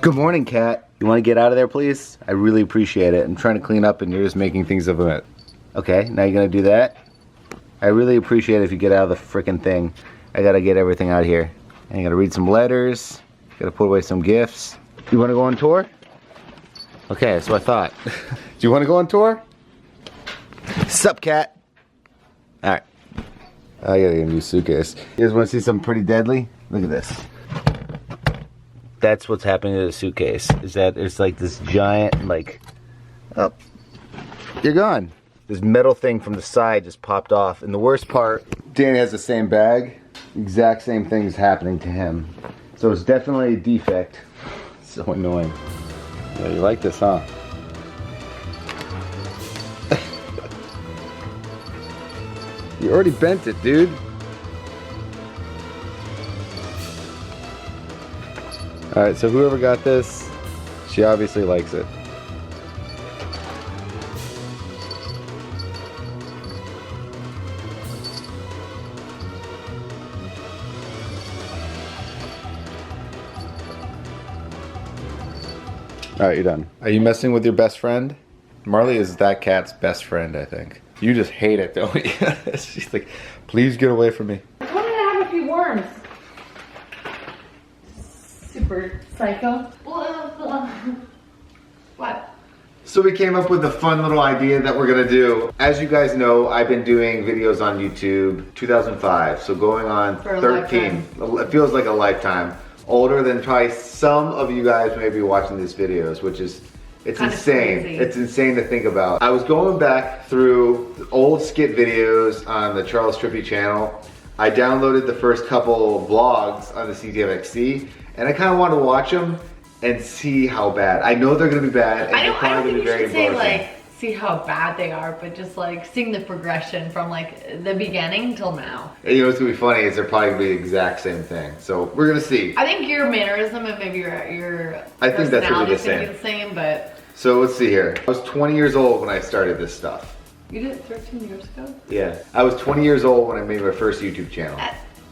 Good morning, cat. You want to get out of there, please? I really appreciate it. I'm trying to clean up and you're just making things of it. Okay, now you're gonna do that? I really appreciate it if you get out of the frickin' thing. I gotta get everything out here. And I gotta read some letters. Gotta put away some gifts. You wanna go on tour? Okay, that's what I thought. Do you wanna go on tour? Sup, cat? Alright. I gotta get a new suitcase. You guys wanna see something pretty deadly? Look at this. That's what's happening to the suitcase. Is that it's like this giant, like, oh, you're gone. This metal thing from the side just popped off. And the worst part, Danny has the same bag. Exact same thing is happening to him. So it's definitely a defect. So annoying. Yeah, you like this, huh? You already bent it, dude. Alright, so whoever got this, she obviously likes it. Alright, you're done. Are you messing with your best friend? Marley is that cat's best friend, I think. You just hate it, don't you? She's like, please get away from me. I wanted to have a few worms. Super psycho. What? So we came up with a fun little idea that we're gonna do. As you guys know, I've been doing videos on YouTube 2005, so going on 13. It feels like a lifetime. Older than probably some of you guys may be watching these videos, which is, it's insane. It's insane to think about. I was going back through old skit videos on the Charles Trippy channel. I downloaded the first couple vlogs on the CTFXC, and I kind of wanted to watch them and see how bad. I know they're gonna be bad, and they're probably gonna be very embarrassing. Like, see how bad they are, but just like seeing the progression from like the beginning till now. And you know what's gonna be funny is they're probably gonna be the exact same thing. So we're gonna see. I think your mannerism and maybe your I think that's gonna be the same, but. So let's see here. I was 20 years old when I started this stuff. You did it 13 years ago? Yeah. I was 20 years old when I made my first YouTube channel.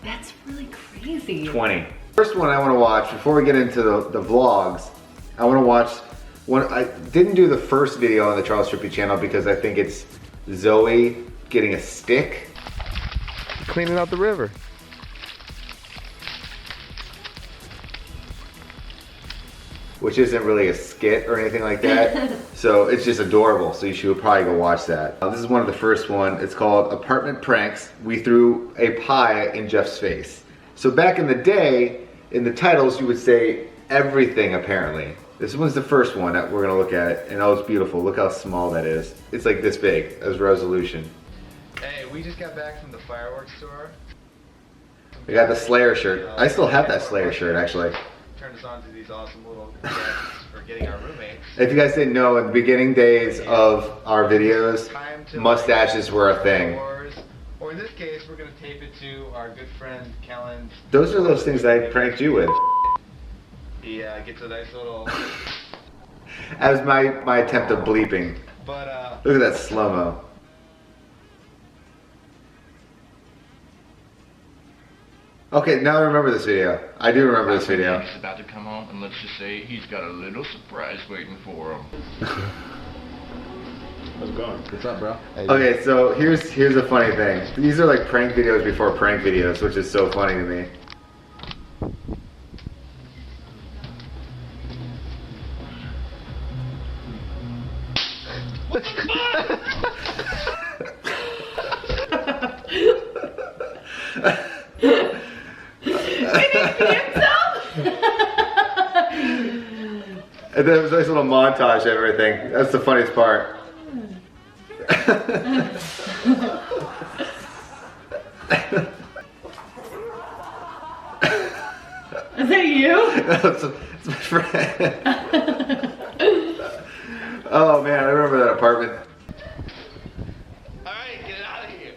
That's really crazy. 20. First one I want to watch, before we get into the vlogs, I want to watch one. I didn't do the first video on the Charles Trippy channel because I think it's Zoe getting a stick. Cleaning out the river. Which isn't really a skit or anything like that. So it's just adorable, so you should probably go watch that. This is one of the first one. It's called Apartment Pranks. We threw a pie in Jeff's face. So back in the day, in the titles you would say everything apparently. This one's the first one that we're gonna look at, and oh, it's beautiful. Look how small that is. It's like this big as resolution. Hey, we just got back from the fireworks store. We got the Slayer shirt. I still have that Slayer shirt actually. Turned us on to these awesome little gadgets for getting our roommates. If you guys didn't know, in the beginning days of our videos, mustaches were a thing. Or in this case, we're gonna tape it to our good friend Kellen's. Those are those things I pranked you with. Yeah, gets a nice little. That was my attempt of bleeping. But look at that slow-mo. Okay, now I remember this video. I do remember this video. He's about to come home, and let's just say he's got a little surprise waiting for him. How's it going? What's up, bro? Okay, so here's a funny thing. These are like prank videos before prank videos, which is so funny to me. What the fuck? And then it was a nice little montage of everything. That's the funniest part. Is that you? No, it's my friend. Oh man, I remember that apartment. Alright, get out of here.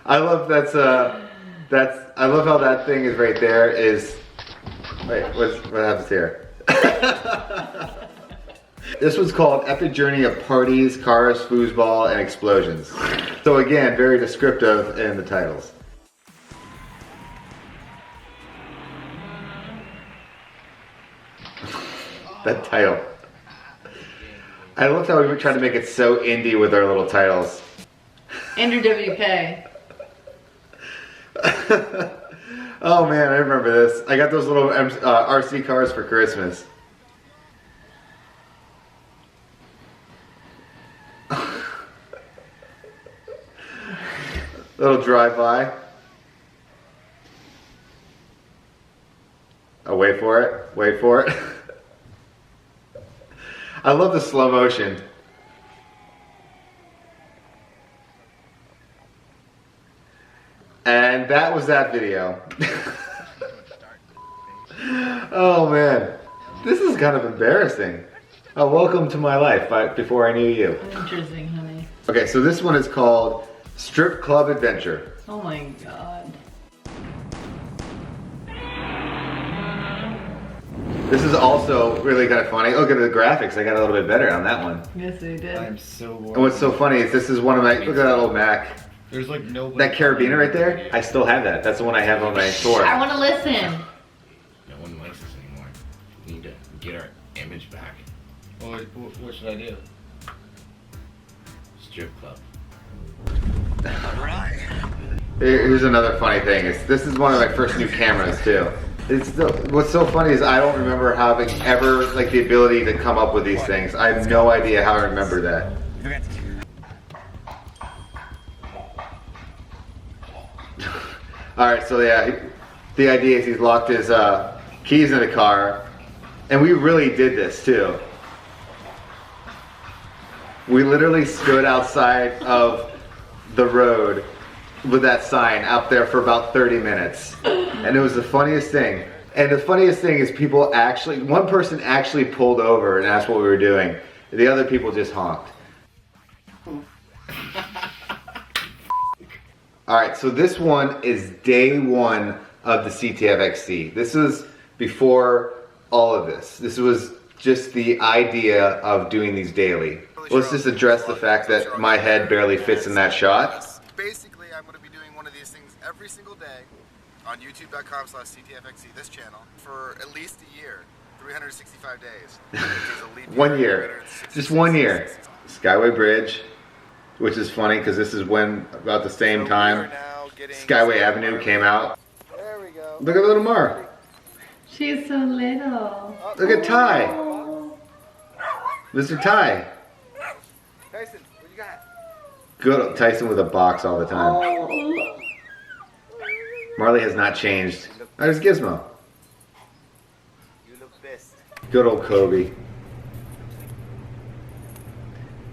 I love I love how that thing is right there is, wait, what happens here? This one's called Epic Journey of Parties, Cars, Foosball, and Explosions. So again, very descriptive in the titles. That title. I love how we were trying to make it so indie with our little titles. Andrew WK. Oh man, I remember this. I got those little RC cars for Christmas. Little drive-by. Oh, wait for it. Wait for it. I love the slow motion. And that was that video. Oh man, this is kind of embarrassing. Oh, welcome to my life before I knew you. Interesting, honey. Okay, so this one is called Strip Club Adventure. Oh my god. This is also really kind of funny. Look at the graphics, I got a little bit better on that one. Yes, they did. I'm so bored. And what's so funny is this is one of my, look at that old Mac. There's like nobody. That carabiner right there, I still have that. That's the one I have on my store. I want to listen. No one likes us anymore. We need to get our image back. What should I do? Strip club. Here's another funny thing. This is one of my first new cameras too. What's so funny is I don't remember having ever like the ability to come up with these things. I have no idea how I remember that. Alright, so yeah, the idea is he's locked his keys in the car, and we really did this too. We literally stood outside of the road with that sign out there for about 30 minutes. And it was the funniest thing. And the funniest thing is people actually, one person actually pulled over and asked what we were doing. The other people just honked. Alright, so this one is day one of the CTFXC. This was before all of this. This was just the idea of doing these daily. Let's just address the fact that my head barely fits in that shot. Basically, I'm going to be doing one of these things every single day on youtube.com/CTFXC, this channel, for at least a year, 365 days. 1 year. Just 1 year. Skyway Bridge, which is funny because this is when, about the same time, Skyway Avenue came out. There we go. Look at little Mar. She's so little. Look at Ty. Mr. Ty. Tyson, what you got? Good old Tyson with a box all the time. Oh. Marley has not changed. There's Gizmo. You look best. Good old Kobe.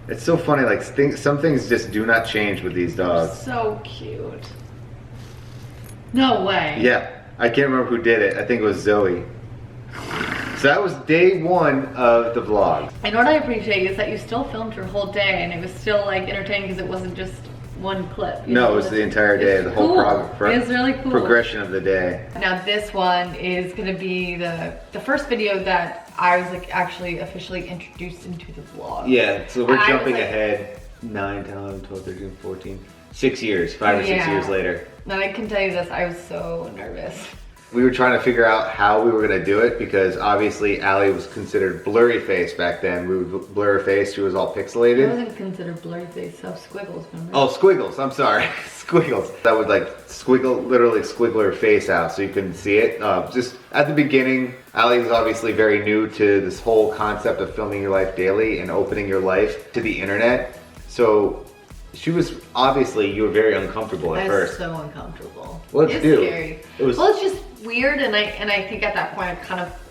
It's so funny, like some things just do not change with these dogs. So cute. No way. Yeah, I can't remember who did it. I think it was Zoe. So that was day one of the vlog. And what I appreciate is that you still filmed your whole day and it was still like entertaining because it wasn't just one clip. No, it was the entire day, the whole It's really cool. progression of the day. Now this one is gonna be the first video that I was like actually officially introduced into the vlog. Yeah, so we're I jumping was like, ahead 9, 10, 11, 12, 13, 14, 6 years, 5 or 6 years later. And I can tell you this, I was so nervous. We were trying to figure out how we were going to do it because obviously Allie was considered blurry face back then. We would blur her face, she was all It pixelated. wasn't considered blurry face, so squiggles, remember? Oh, squiggles, I'm sorry. Squiggles. That would like squiggle, literally squiggle her face out so you couldn't see it. Just at the beginning, Allie was obviously very new to this whole concept of filming your life daily and opening your life to the internet. So she was, obviously, you were very uncomfortable at first. So uncomfortable. What'd you do? Scary. It was, well, it's just weird, and I think at that point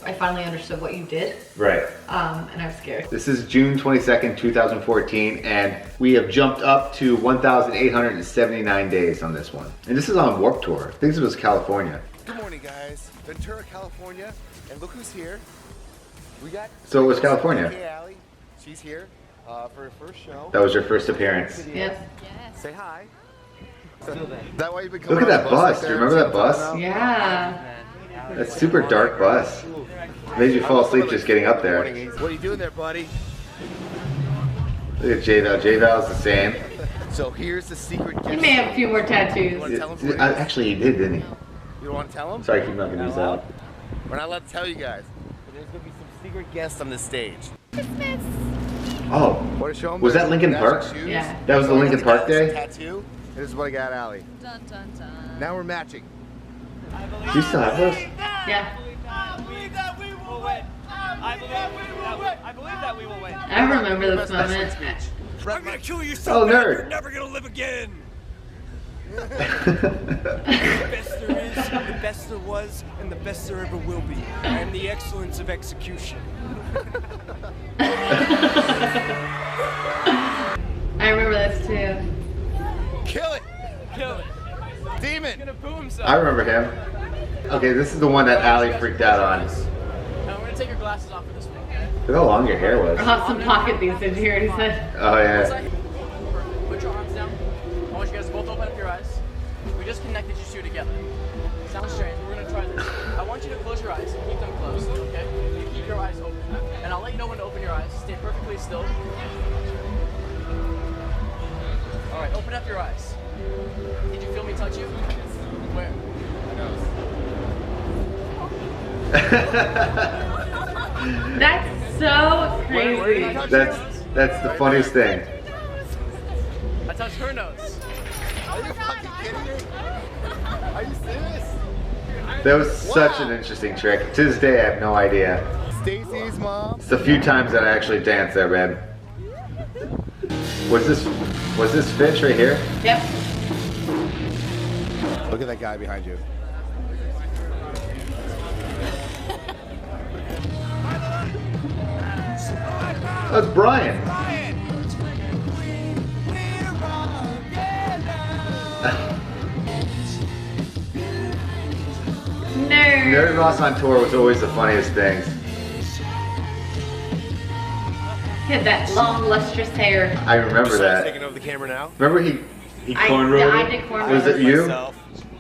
I finally understood what you did. right. And I was scared. This is June 22nd, 2014, and we have jumped up to 1,879 days on this one. And this is on Warped Tour. I think this was California. Good morning, guys. Ventura, California, and look who's here. We got. So it was California. Hey, Allie. She's here for her first show. That was your first appearance. Yep. Say hi. Is that why you've been coming Look at on that the bus. like Do you that remember every that single bus? time now? Yeah. That super dark bus. Made you fall asleep just getting up there. What are you doing there, buddy? Look at J-Val. J-Val's the same. So here's the secret. He may have a few more tattoos. wanna tell him what it is? Actually, he did, didn't he? You don't want to tell him? Sorry, I keep knocking these out. We're not allowed to tell you guys. But there's gonna be some secret guest on the stage. Oh, Want to show him? was that Lincoln Park? Yeah. That was the Lincoln Park day? Tattoo. This is what I got, Allie. Dun, dun, dun. Now we're matching. Do you still have those? Yeah. I believe that we will win. I believe that we will win. I remember this moment. I'm gonna kill you Oh, so bad nerd. you're never gonna live again. Oh, The best there is, the best there was, and the best there ever will be. I am the excellence of execution. I remember this too. Kill it. Kill it. Demon. He's gonna boo himself. I remember him. Okay, this is the one that Allie freaked out on. Now we're gonna take your glasses off for this one, okay? Look how long your hair was. I'll have some pocket these, did you hear what he said? Oh, yeah. Put your arms down. I want you guys to both open up your eyes. We just connected you two together. Sounds strange, but we're gonna try this. I want you to close your eyes and keep them closed, okay? You keep your eyes open. And I'll let you know when to open your eyes. Stay perfectly still. Alright, open up your eyes. Did you feel me touch you? Where? That's so crazy. That's the funniest thing. I touched her nose. Are you fucking kidding me? Are you serious? That was such an interesting trick. To this day, I have no idea. Stacy's mom. It's the few times that I actually danced there, babe. Was this Fitch right here? Yep. Look at that guy behind you. That's Brian. Nerd. Nerd Ross on tour was always the funniest things. He had that long, lustrous hair. I remember that. Taking over the camera now. Remember he cornrowed I it? did cornrow. Was it you?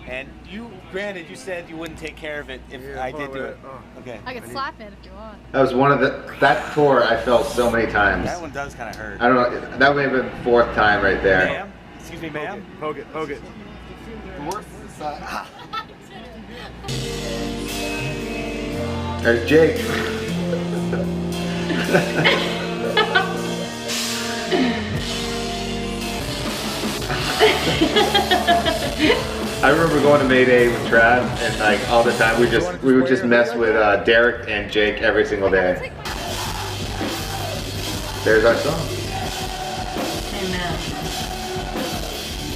And you, granted, you said you wouldn't take care of it if I did do it. Okay. I could slap it if you want. That was one of that tour I felt so many times. That one does kind of hurt. I don't know, that may have been the fourth time right there. Ma'am? Excuse me, ma'am? Poke it. The worst side. There's Jake. I remember going to Mayday with Trav, and like all the time we would just mess with Derek and Jake every single day. There's our song. Amen.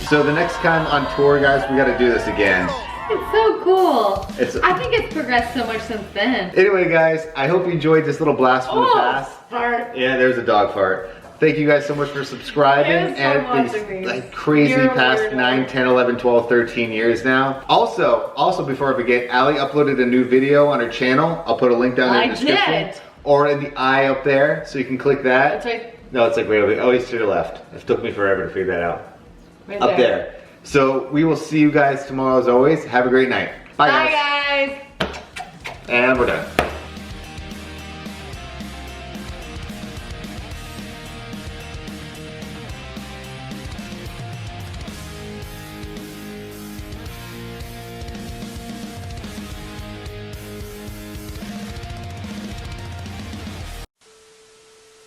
So the next time on tour, guys, we got to do this again. It's so cool. It's- I think it's progressed so much since then. Anyway, guys, I hope you enjoyed this little blast from the past. Fart. Yeah, there's a dog fart. Thank you guys so much for subscribing It was so and watching these these. like crazy You're a past weirdo. 9, 10, 11, 12, 13 years now. Also before I forget, Allie uploaded a new video on her channel. I'll put a link down in the I description. did. Or in the eye up there, so you can click that. That's right. No, it's like right over there. Oh, he's to your left. It took me forever to figure that out. Right Up there. So we will see you guys tomorrow as always. Have a great night. Bye, Bye, guys. guys. And we're done.